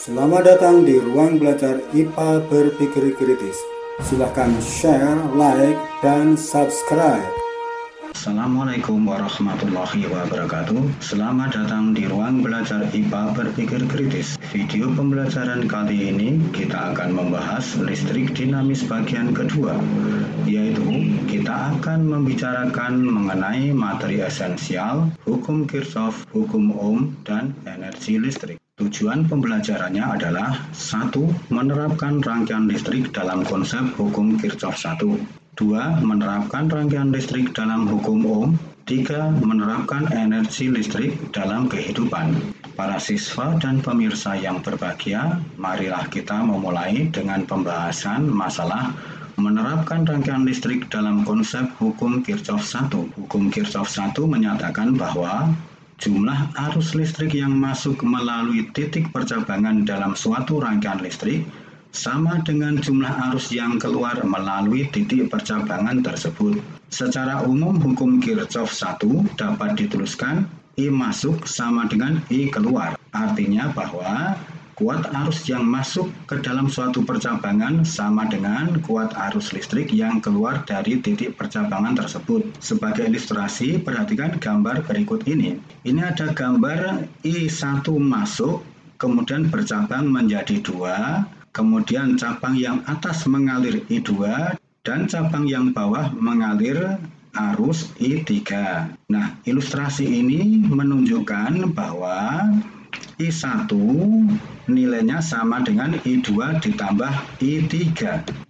Selamat datang di ruang belajar IPA Berpikir Kritis. Silahkan share, like, dan subscribe. Assalamualaikum warahmatullahi wabarakatuh. Selamat datang di ruang belajar IPA Berpikir Kritis. Video pembelajaran kali ini kita akan membahas listrik dinamis bagian kedua, yaitu kita akan membicarakan mengenai materi esensial, hukum Kirchhoff, hukum Ohm, dan energi listrik. Tujuan pembelajarannya adalah 1. Menerapkan rangkaian listrik dalam konsep hukum Kirchhoff 1. 2. Menerapkan rangkaian listrik dalam hukum Ohm. 3. Menerapkan energi listrik dalam kehidupan. Para siswa dan pemirsa yang berbahagia, marilah kita memulai dengan pembahasan masalah menerapkan rangkaian listrik dalam konsep hukum Kirchhoff 1. Hukum Kirchhoff 1 menyatakan bahwa jumlah arus listrik yang masuk melalui titik percabangan dalam suatu rangkaian listrik sama dengan jumlah arus yang keluar melalui titik percabangan tersebut. Secara umum, hukum Kirchhoff 1 dapat dituliskan I masuk sama dengan I keluar. Artinya bahwa kuat arus yang masuk ke dalam suatu percabangan sama dengan kuat arus listrik yang keluar dari titik percabangan tersebut. Sebagai ilustrasi, perhatikan gambar berikut ini. Ini ada gambar I1 masuk, kemudian bercabang menjadi 2, kemudian cabang yang atas mengalir I2, dan cabang yang bawah mengalir arus I3. Nah, ilustrasi ini menunjukkan bahwa I1 nilainya sama dengan I2 ditambah I3.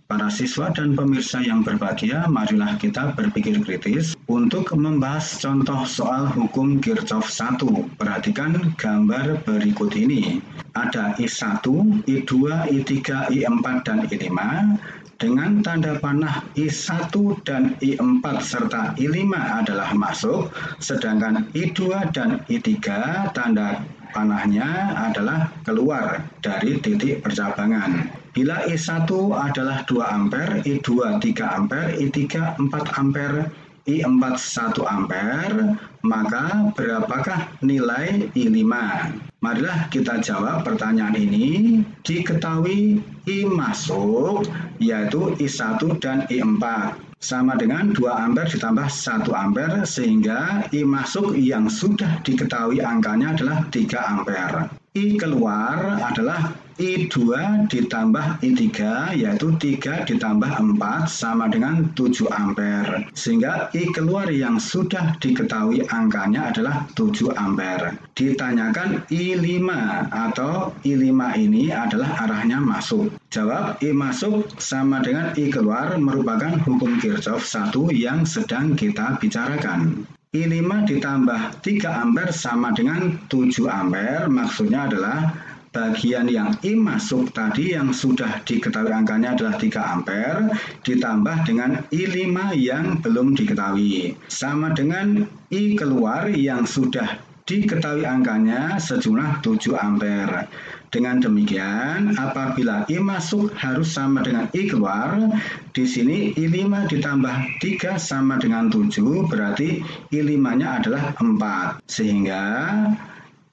Para siswa dan pemirsa yang berbahagia, marilah kita berpikir kritis untuk membahas contoh soal hukum Kirchhoff 1. Perhatikan gambar berikut ini. Ada I1, I2, I3, I4, dan I5. Dengan tanda panah I1 dan I4 serta I5 adalah masuk, sedangkan I2 dan I3 tanda panahnya adalah keluar dari titik percabangan. Bila I1 adalah 2 ampere, I2 3 ampere, I3 4 ampere, I4 1 ampere, maka berapakah nilai I5? Marilah kita jawab pertanyaan ini. Diketahui I masuk yaitu I1 dan I4 sama dengan 2 ampere ditambah 1 ampere, sehingga I masuk yang sudah diketahui angkanya adalah 3 ampere. I keluar adalah I2 ditambah I3, yaitu 3 ditambah 4 sama dengan 7 ampere. Sehingga I keluar yang sudah diketahui angkanya adalah 7 ampere. Ditanyakan I5 atau I5 ini adalah arahnya masuk. Jawab I masuk sama dengan I keluar merupakan hukum Kirchhoff 1 yang sedang kita bicarakan. I5 ditambah 3 ampere sama dengan 7 ampere, maksudnya adalah bagian yang I masuk tadi yang sudah diketahui angkanya adalah 3 ampere ditambah dengan I5 yang belum diketahui. Sama dengan I keluar yang sudah diketahui angkanya sejumlah 7 ampere. Dengan demikian, apabila I masuk harus sama dengan I keluar, di sini I5 ditambah 3 sama dengan 7, berarti I5-nya adalah 4. Sehingga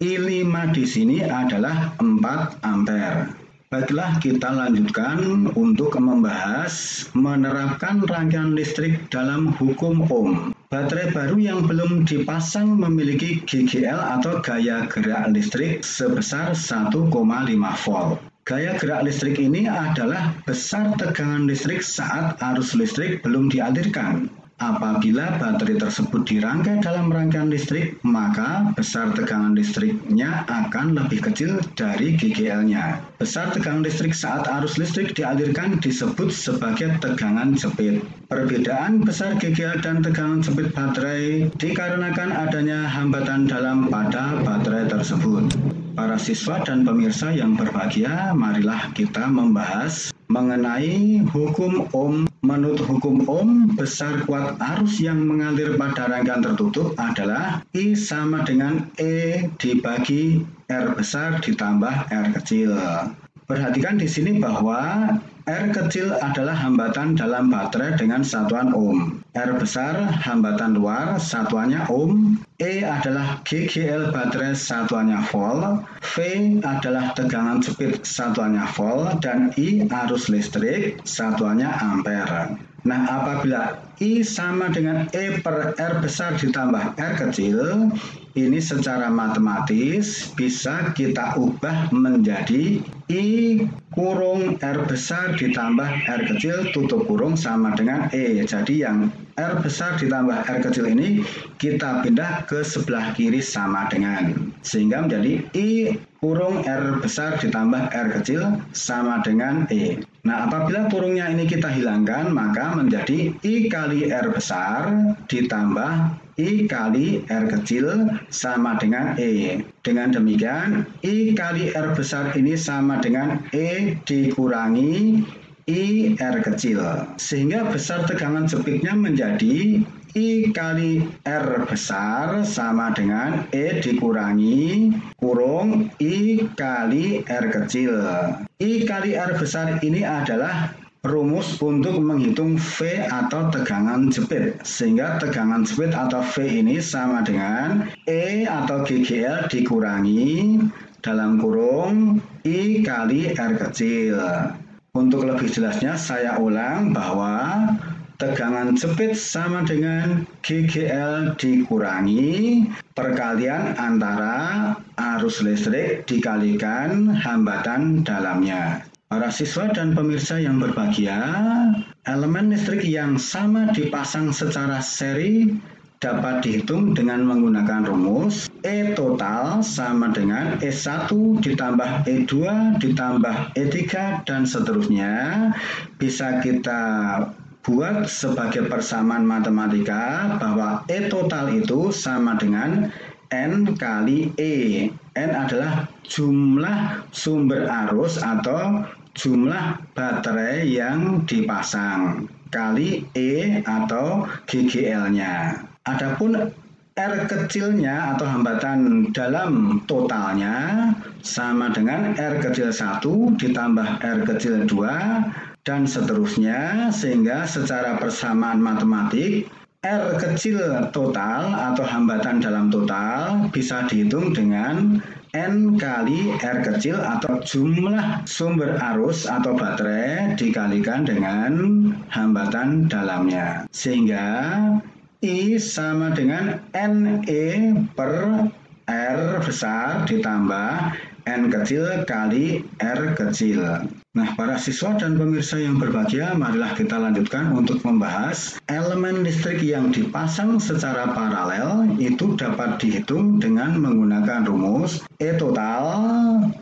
I5 di sini adalah 4 ampere. Baiklah, kita lanjutkan untuk membahas menerapkan rangkaian listrik dalam hukum Ohm. Baterai baru yang belum dipasang memiliki GGL atau gaya gerak listrik sebesar 1,5 volt. Gaya gerak listrik ini adalah besar tegangan listrik saat arus listrik belum dialirkan. Apabila baterai tersebut dirangkai dalam rangkaian listrik, maka besar tegangan listriknya akan lebih kecil dari GGL-nya. Besar tegangan listrik saat arus listrik dialirkan disebut sebagai tegangan jepit. Perbedaan besar GGL dan tegangan jepit baterai dikarenakan adanya hambatan dalam pada baterai tersebut. Para siswa dan pemirsa yang berbahagia, marilah kita membahas mengenai hukum Ohm. Menurut hukum Ohm, besar kuat arus yang mengalir pada rangkaian tertutup adalah I sama dengan E dibagi R besar ditambah R kecil. Perhatikan di sini bahwa R kecil adalah hambatan dalam baterai dengan satuan Ohm. R besar hambatan luar, satuannya ohm. E adalah GGL baterai, satuannya volt. V adalah tegangan jepit, satuannya volt. Dan I arus listrik, satuannya ampere. Nah, apabila I sama dengan E per R besar ditambah R kecil, ini secara matematis bisa kita ubah menjadi I kurung R besar ditambah R kecil tutup kurung sama dengan E. Jadi yang R besar ditambah R kecil ini kita pindah ke sebelah kiri sama dengan, sehingga menjadi I kurung R besar ditambah R kecil sama dengan E. Nah, apabila kurungnya ini kita hilangkan, maka menjadi I kali R besar ditambah I kali R kecil sama dengan E. Dengan demikian, I kali R besar ini sama dengan E dikurangi I R kecil. Sehingga besar tegangan jepitnya menjadi I kali R besar sama dengan E dikurangi kurung I kali R kecil. I kali R besar ini adalah rumus untuk menghitung V atau tegangan jepit. Sehingga tegangan jepit atau V ini sama dengan E atau GGL dikurangi dalam kurung I kali R kecil. Untuk lebih jelasnya saya ulang bahwa tegangan jepit sama dengan GGL dikurangi perkalian antara arus listrik dikalikan hambatan dalamnya. Para siswa dan pemirsa yang berbahagia, elemen listrik yang sama dipasang secara seri dapat dihitung dengan menggunakan rumus E total sama dengan E1 ditambah E2 ditambah E3 dan seterusnya. Bisa kita buat sebagai persamaan matematika bahwa E total itu sama dengan N kali E. N adalah jumlah sumber arus atau jumlah baterai yang dipasang kali E atau GGL-nya. Adapun R kecilnya atau hambatan dalam totalnya sama dengan R kecil 1 ditambah R kecil 2 dan seterusnya, sehingga secara persamaan matematik R kecil total atau hambatan dalam total bisa dihitung dengan N kali R kecil atau jumlah sumber arus atau baterai dikalikan dengan hambatan dalamnya. Sehingga I sama dengan NE per R besar ditambah N kecil kali R kecil. Nah, para siswa dan pemirsa yang berbahagia, marilah kita lanjutkan untuk membahas elemen listrik yang dipasang secara paralel itu dapat dihitung dengan menggunakan rumus E total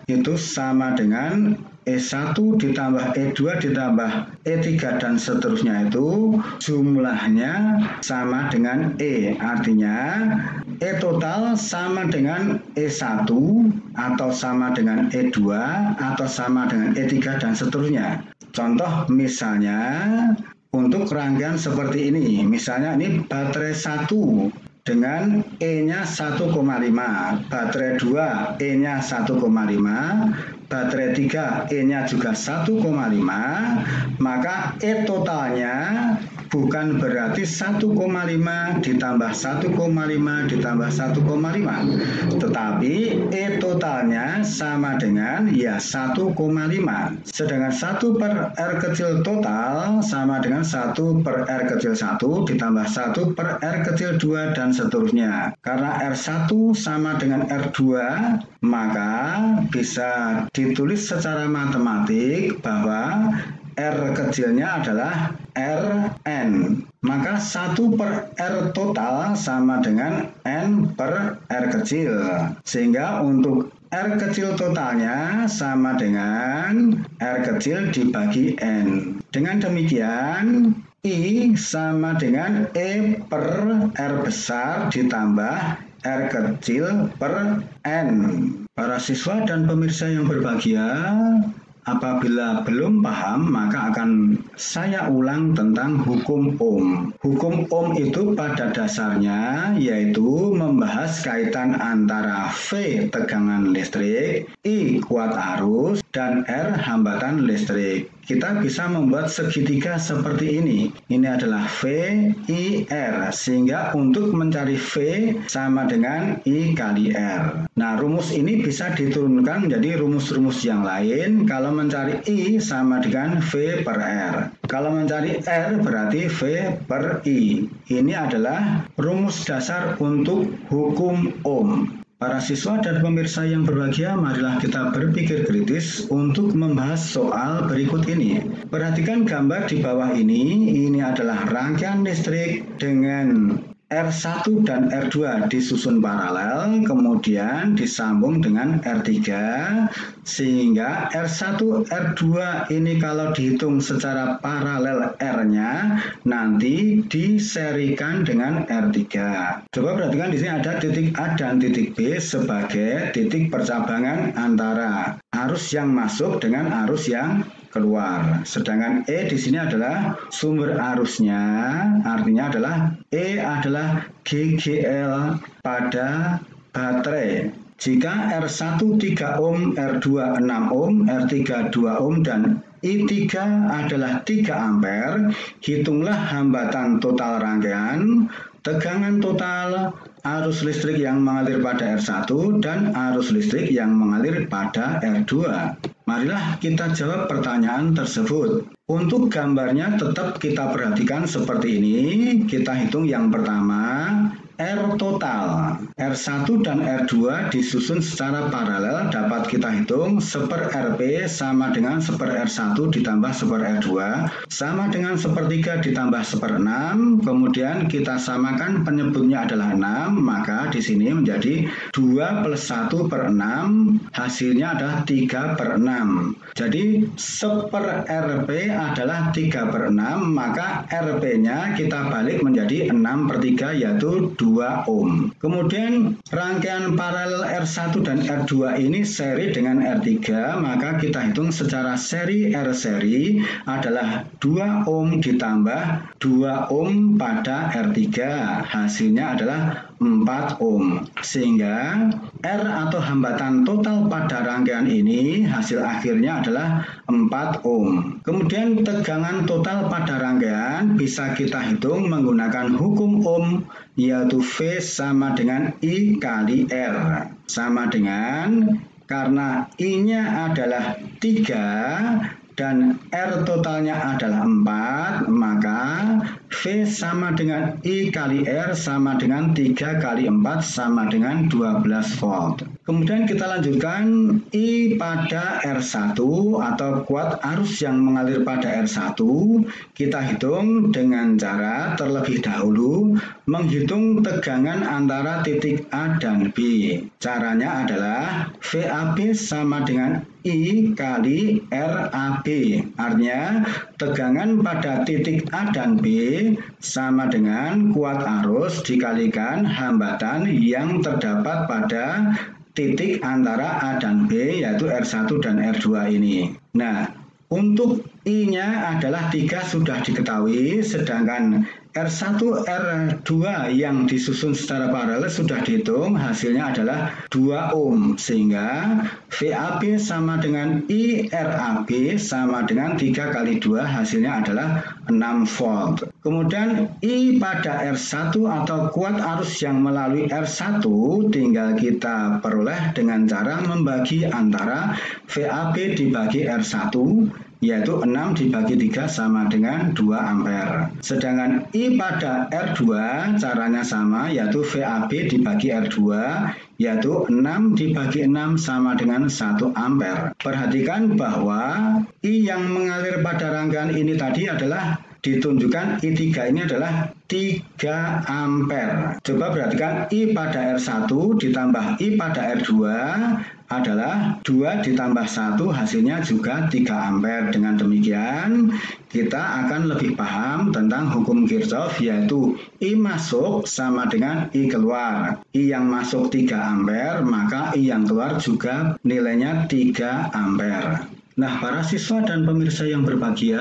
itu sama dengan E1 ditambah E2 ditambah E3 dan seterusnya itu jumlahnya sama dengan E. Artinya E total sama dengan E1 atau sama dengan E2 atau sama dengan E3 dan seterusnya. Contoh misalnya untuk rangkaian seperti ini. Misalnya ini baterai 1 dengan E-nya 1,5, baterai 2 E-nya 1,5, baterai 3 E-nya juga 1,5, maka E totalnya bukan berarti 1,5 ditambah 1,5 ditambah 1,5, tetapi E totalnya sama dengan ya 1,5. Sedangkan 1 per R kecil total sama dengan 1 per R kecil 1 ditambah 1 per R kecil 2 dan seterusnya. Karena R1 sama dengan R2, maka bisa ditulis secara matematik bahwa R kecilnya adalah Rn. Maka 1 per R total sama dengan N per R kecil. Sehingga untuk R kecil totalnya sama dengan R kecil dibagi N. Dengan demikian, I sama dengan E per R besar ditambah R kecil per N. Para siswa dan pemirsa yang berbahagia, apabila belum paham, maka akan saya ulang tentang hukum Ohm. Hukum Ohm itu pada dasarnya yaitu membahas kaitan antara V tegangan listrik, I kuat arus, dan R hambatan listrik. Kita bisa membuat segitiga seperti ini. Ini adalah V, I, R. Sehingga untuk mencari V sama dengan I kali R. Nah, rumus ini bisa diturunkan menjadi rumus-rumus yang lain. Kalau mencari I sama dengan V per R. Kalau mencari R berarti V per I. Ini adalah rumus dasar untuk hukum Ohm. Para siswa dan pemirsa yang berbahagia, marilah kita berpikir kritis untuk membahas soal berikut ini. Perhatikan gambar di bawah ini adalah rangkaian listrik dengan R1 dan R2 disusun paralel, kemudian disambung dengan R3, sehingga R1, R2 ini kalau dihitung secara paralel R-nya, nanti diserikan dengan R3. Coba perhatikan di sini ada titik A dan titik B sebagai titik percabangan antara arus yang masuk dengan arus yang keluar. Sedangkan E di sini adalah sumber arusnya, artinya adalah E adalah GGL pada baterai. Jika R1 3 ohm, R2 6 ohm, R3 2 ohm, dan I3 adalah 3 ampere, hitunglah hambatan total rangkaian, tegangan total, arus listrik yang mengalir pada R1, dan arus listrik yang mengalir pada R2. Marilah kita jawab pertanyaan tersebut. Untuk gambarnya tetap kita perhatikan seperti ini. Kita hitung yang pertama, R total. R1 dan R2 disusun secara paralel, dapat kita hitung 1/Rp sama dengan 1/R1 ditambah 1/R2 sama dengan 1/3 ditambah 1/6. Kemudian kita samakan penyebutnya adalah 6, maka di sini menjadi 2 plus 1/6, hasilnya adalah 3/6. Jadi 1/Rp adalah 3/6, maka Rp-nya kita balik menjadi 6/3 yaitu 2 ohm. Kemudian rangkaian paralel R1 dan R2 ini seri dengan R3, maka kita hitung secara seri R seri adalah 2 ohm ditambah 2 ohm pada R3, hasilnya adalah 4 ohm. Sehingga R atau hambatan total pada rangkaian ini hasil akhirnya adalah 4 ohm. Kemudian tegangan total pada rangkaian bisa kita hitung menggunakan hukum Ohm, yaitu V sama dengan I kali R. Sama dengan, karena I-nya adalah 3 dan R totalnya adalah 4, maka V sama dengan I kali R sama dengan 3 kali 4 sama dengan 12 volt. Kemudian kita lanjutkan I pada R1 atau kuat arus yang mengalir pada R1. Kita hitung dengan cara terlebih dahulu menghitung tegangan antara titik A dan B. Caranya adalah VAB sama dengan I kali RAB. Artinya tegangan pada titik A dan B sama dengan kuat arus dikalikan hambatan yang terdapat pada titik antara A dan B, yaitu R1 dan R2 ini. Nah, untuk I-nya adalah 3 sudah diketahui, sedangkan R1, R2 yang disusun secara paralel sudah dihitung, hasilnya adalah 2 ohm, sehingga VAB sama dengan IRAB sama dengan 3 kali 2, hasilnya adalah 6 volt. Kemudian I pada R1 atau kuat arus yang melalui R1 tinggal kita peroleh dengan cara membagi antara VAB dibagi R1, yaitu 6 dibagi 3 sama dengan 2 ampere. Sedangkan I pada R2 caranya sama, yaitu VAB dibagi R2, yaitu 6 dibagi 6 sama dengan 1 ampere. Perhatikan bahwa I yang mengalir pada rangkaian ini tadi adalah ditunjukkan I3 ini adalah 3 ampere. Coba perhatikan I pada R1 ditambah I pada R2 adalah 2 ditambah 1, hasilnya juga 3 ampere. Dengan demikian kita akan lebih paham tentang hukum Kirchhoff, yaitu I masuk sama dengan I keluar. I yang masuk 3 ampere, maka I yang keluar juga nilainya 3 ampere. Nah, para siswa dan pemirsa yang berbahagia,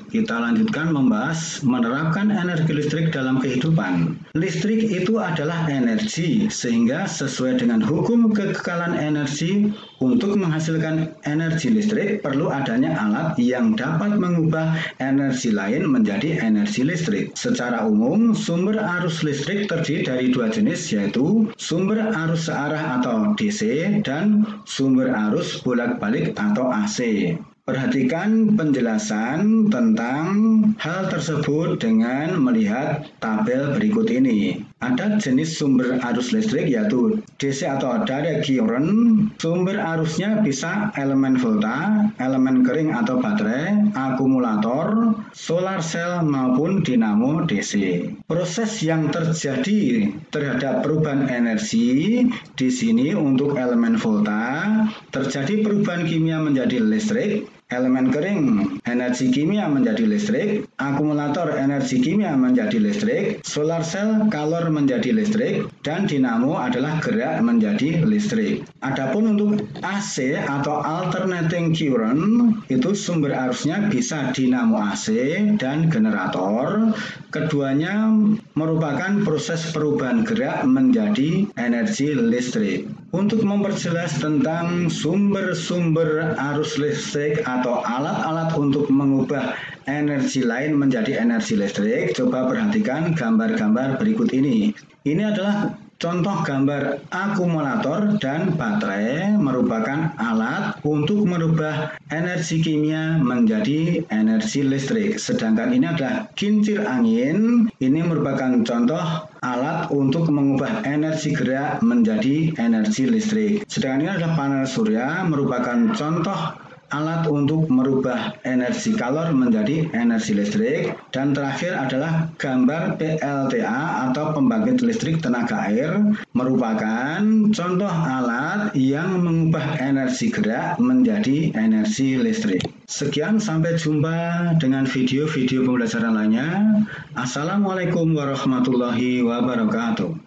kita lanjutkan membahas menerapkan energi listrik dalam kehidupan. Listrik itu adalah energi, sehingga sesuai dengan hukum kekekalan energi, untuk menghasilkan energi listrik perlu adanya alat yang dapat mengubah energi lain menjadi energi listrik. Secara umum, sumber arus listrik terdiri dari dua jenis, yaitu sumber arus searah atau DC dan sumber arus bolak-balik atau AC. Perhatikan penjelasan tentang hal tersebut dengan melihat tabel berikut ini. Ada jenis sumber arus listrik yaitu DC atau direct current. Sumber arusnya bisa elemen volta, elemen kering atau baterai, akumulator, solar cell maupun dinamo DC. Proses yang terjadi terhadap perubahan energi di sini untuk elemen volta terjadi perubahan kimia menjadi listrik. Elemen kering, energi kimia menjadi listrik, akumulator energi kimia menjadi listrik, solar cell kalor menjadi listrik, dan dinamo adalah gerak menjadi listrik. Adapun untuk AC atau alternating current, itu sumber arusnya bisa dinamo AC dan generator. Keduanya merupakan proses perubahan gerak menjadi energi listrik. Untuk memperjelas tentang sumber-sumber arus listrik atau alat-alat untuk mengubah energi lain menjadi energi listrik, coba perhatikan gambar-gambar berikut ini. Ini adalah contoh gambar akumulator dan baterai merupakan alat untuk merubah energi kimia menjadi energi listrik. Sedangkan ini adalah kincir angin, ini merupakan contoh alat untuk mengubah energi gerak menjadi energi listrik. Sedangkan ini adalah panel surya, merupakan contoh alat untuk merubah energi kalor menjadi energi listrik. Dan terakhir adalah gambar PLTA atau pembangkit listrik tenaga air, merupakan contoh alat yang mengubah energi gerak menjadi energi listrik. Sekian, sampai jumpa dengan video-video pembelajaran lainnya. Assalamualaikum warahmatullahi wabarakatuh.